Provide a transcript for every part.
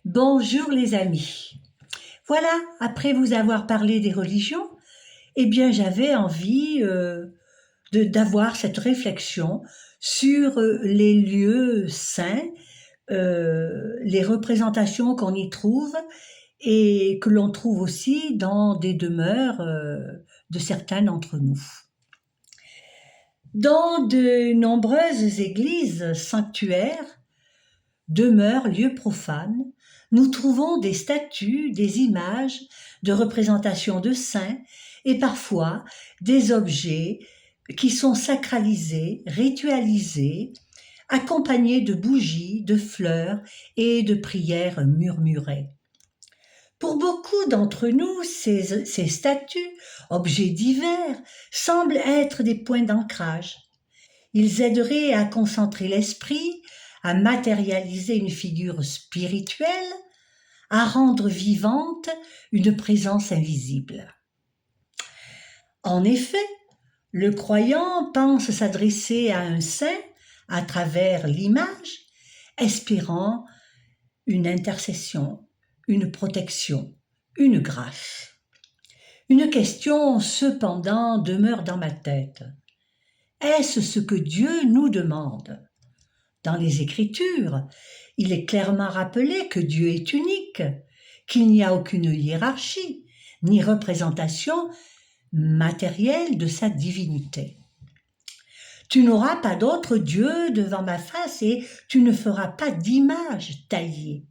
Bonjour les amis. Voilà, après vous avoir parlé des religions, eh bien j'avais envie d'avoir cette réflexion sur les lieux saints, les représentations qu'on y trouve et que l'on trouve aussi dans des demeures de certains d'entre nous. Dans de nombreuses églises sanctuaires, demeures, lieux profanes, nous trouvons des statues, des images de représentations de saints et parfois des objets qui sont sacralisés, ritualisés, accompagnés de bougies, de fleurs et de prières murmurées. Pour beaucoup d'entre nous, ces statues, objets divers, semblent être des points d'ancrage. Ils aideraient à concentrer l'esprit, à matérialiser une figure spirituelle, à rendre vivante une présence invisible. En effet, le croyant pense s'adresser à un saint à travers l'image, espérant une intercession, une protection, une grâce. Une question, cependant, demeure dans ma tête. Est-ce ce que Dieu nous demande ? Dans les Écritures, il est clairement rappelé que Dieu est unique, qu'il n'y a aucune hiérarchie, ni représentation matérielle de sa divinité. Tu n'auras pas d'autre Dieu devant ma face et tu ne feras pas d'image taillée.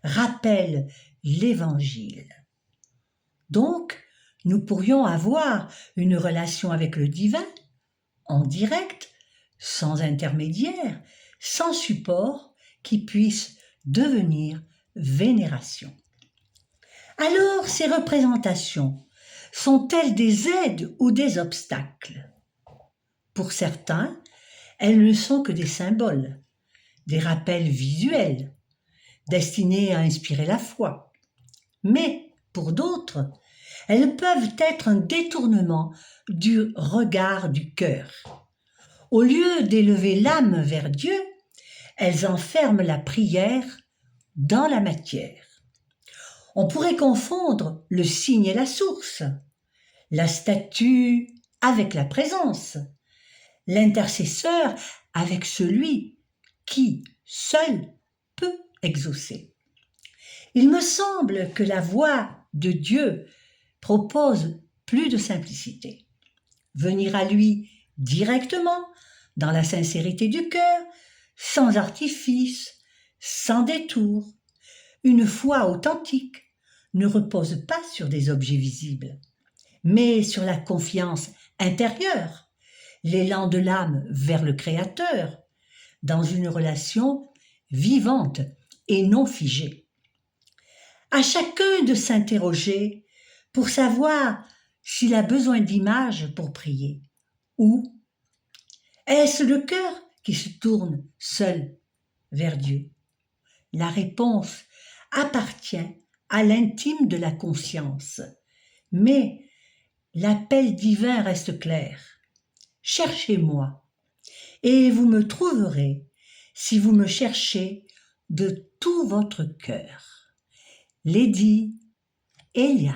Rappelle l'Évangile. Donc, nous pourrions avoir une relation avec le divin, en direct, sans intermédiaire, sans support qui puisse devenir vénération. Alors, ces représentations sont-elles des aides ou des obstacles ? Pour certains, elles ne sont que des symboles, des rappels visuels, destinés à inspirer la foi. Mais, pour d'autres, elles peuvent être un détournement du regard du cœur. Au lieu d'élever l'âme vers Dieu, elles enferment la prière dans la matière. On pourrait confondre le signe et la source, la statue avec la présence, l'intercesseur avec celui qui, seul, peut exaucer. Il me semble que la voix de Dieu propose plus de simplicité. Venir à lui directement, dans la sincérité du cœur, sans artifice, sans détour. Une foi authentique ne repose pas sur des objets visibles, mais sur la confiance intérieure, l'élan de l'âme vers le Créateur, dans une relation vivante et non figée. À chacun de s'interroger pour savoir s'il a besoin d'images pour prier, ou est-ce le cœur qui se tourne seul vers Dieu ? La réponse appartient à l'intime de la conscience, mais l'appel divin reste clair. Cherchez-moi, et vous me trouverez si vous me cherchez de tout votre cœur. Lady Elia.